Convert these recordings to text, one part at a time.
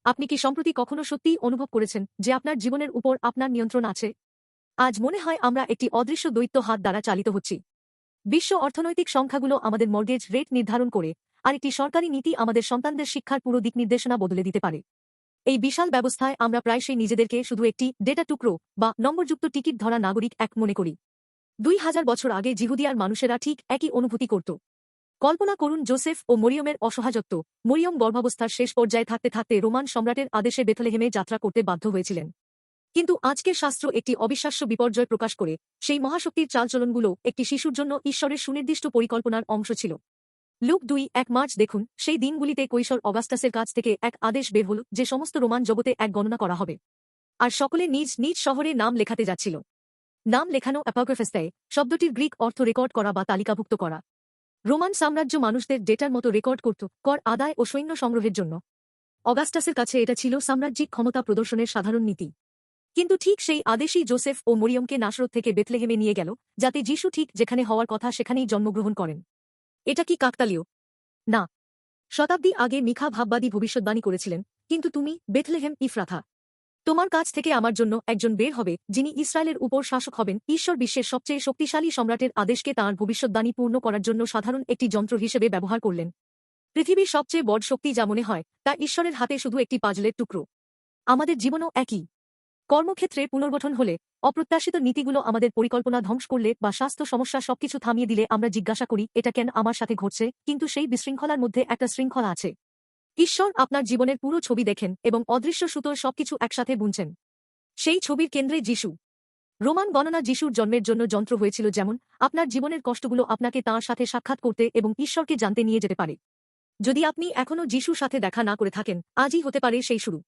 আপনি কি সম্প্রতি কখনো সত্যিই অনুভব করেছেন যে আপনার জীবনের উপর আপনার নিয়ন্ত্রণ আছে? আজ মনে হয় আমরা একটি অদৃশ্য দৈত্য হাত দ্বারা চালিত হচ্ছি। বিশ্ব অর্থনৈতিক সংখ্যাগুলো আমাদের মর্গেজ রেট নির্ধারণ করে, আর একটি সরকারি নীতি আমাদের সন্তানদের শিক্ষার পুরো দিক নির্দেশনা বদলে দিতে পারে। এই বিশাল ব্যবস্থায় আমরা প্রায়শই নিজেদেরকে শুধু একটি ডেটা টুকরো বা নম্বরযুক্ত টিকিট ধরা নাগরিক এক মনে করি। 2000 বছর আগে জিহুদিয়ার মানুষেরা ঠিক একই অনুভূতি করত। কল্পনা করুন জোসেফ ও মরিয়মের অসহায়ত্ব। মরিয়ম গর্ভাবস্থার শেষ পর্যায়ে থাকতে থাকতে রোমান সম্রাটের আদেশে বেথলেহেমে যাত্রা করতে বাধ্য হয়েছিলেন। কিন্তু আজকের শাস্ত্র একটি অবিশ্বাস্য বিপর্যয় প্রকাশ করে, সেই মহাশক্তির চালচলনগুলো একটি শিশুর জন্য ঈশ্বরের সুনির্দিষ্ট পরিকল্পনার অংশ ছিল। লুক 2:1 মার্চ দেখুন, সেই দিনগুলিতে কৈশোর অগাস্টাসের কাছ থেকে এক আদেশ বের হল যে সমস্ত রোমান জগতে এক গণনা করা হবে, আর সকলে নিজ নিজ শহরে নাম লেখাতে যাচ্ছিল। নাম লেখানো অ্যাপোক্রিফাস্টায় শব্দটির গ্রিক অর্থ রেকর্ড করা বা তালিকাভুক্ত করা। রোমান সাম্রাজ্য মানুষদের ডেটার মতো রেকর্ড করত, কর আদায় ও সৈন্য সংগ্রহের জন্য। অগাস্টাসের কাছে এটা ছিল সাম্রাজ্যিক ক্ষমতা প্রদর্শনের সাধারণ নীতি। কিন্তু ঠিক সেই আদেশই জোসেফ ও মরিয়মকে নাসরত থেকে বেথলেহেমে নিয়ে গেল, যাতে যিশু ঠিক যেখানে হওয়ার কথা সেখানেই জন্মগ্রহণ করেন। এটা কি কাকতালীয়? না। শতাব্দী আগে মিখা ভাববাদী ভবিষ্যদ্বাণী করেছিলেন, কিন্তু তুমি, বেথলেহেম ইফরাথা, তোমার কাছ থেকে আমার জন্য একজন বের হবে যিনি ইসরায়েলের উপর শাসক হবেন। ঈশ্বর বিশ্বের সবচেয়ে শক্তিশালী সম্রাটের আদেশকে তাঁর ভবিষ্যদ্বাণী পূর্ণ করার জন্য সাধারণ একটি যন্ত্র হিসেবে ব্যবহার করলেন। পৃথিবীর সবচেয়ে বড় শক্তি যা মনে হয় তা ঈশ্বরের হাতে শুধু একটি পাজলের টুকরো। আমাদের জীবনও একই। কর্মক্ষেত্রে পুনর্গঠন হলে, অপ্রত্যাশিত নীতিগুলো আমাদের পরিকল্পনা ধ্বংস করলে বা স্বাস্থ্য সমস্যা সবকিছু থামিয়ে দিলে আমরা জিজ্ঞাসা করি, এটা কেন আমার সাথে ঘটছে? কিন্তু সেই বিশৃঙ্খলার মধ্যে একটা শৃঙ্খলা আছে। ঈশ্বর আপনার জীবনের পুরো ছবি দেখেন এবং অদৃশ্য সুতোয় সবকিছু একসাথে বুনছেন। সেই ছবির কেন্দ্রে যিশু। রোমান গণনা যিশুর জন্মের জন্য যন্ত্র হয়েছিল, যেমন আপনার জীবনের কষ্টগুলো আপনাকে তাঁর সাথে সাক্ষাৎ করতে এবং ঈশ্বরকে জানতে নিয়ে যেতে পারে। যদি আপনি এখনও যিশুর সাথে দেখা না করে থাকেন, আজই হতে পারে সেই শুরু।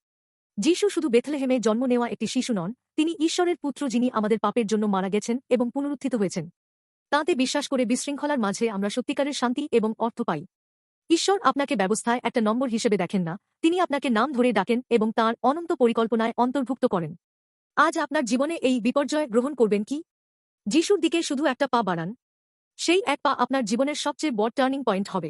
যিশু শুধু বেথলেহেমে জন্ম নেওয়া একটি শিশু নন, তিনি ঈশ্বরের পুত্র যিনি আমাদের পাপের জন্য মারা গেছেন এবং পুনরুত্থিত হয়েছেন। তাঁতে বিশ্বাস করে বিশৃঙ্খলার মাঝে আমরা সত্যিকারের শান্তি এবং অর্থ পাই। ঈশ্বর আপনাকে ব্যবস্থায় একটা নম্বর হিসেবে দেখেন না, তিনি আপনাকে নাম ধরে ডাকেন এবং তাঁর অনন্ত পরিকল্পনায় অন্তর্ভুক্ত করেন। আজ আপনার জীবনে এই বিপর্যয় গ্রহণ করবেন কি? যিশুর দিকে শুধু একটা পা বাড়ান। সেই এক পা আপনার জীবনের সবচেয়ে বড় টার্নিং পয়েন্ট হবে।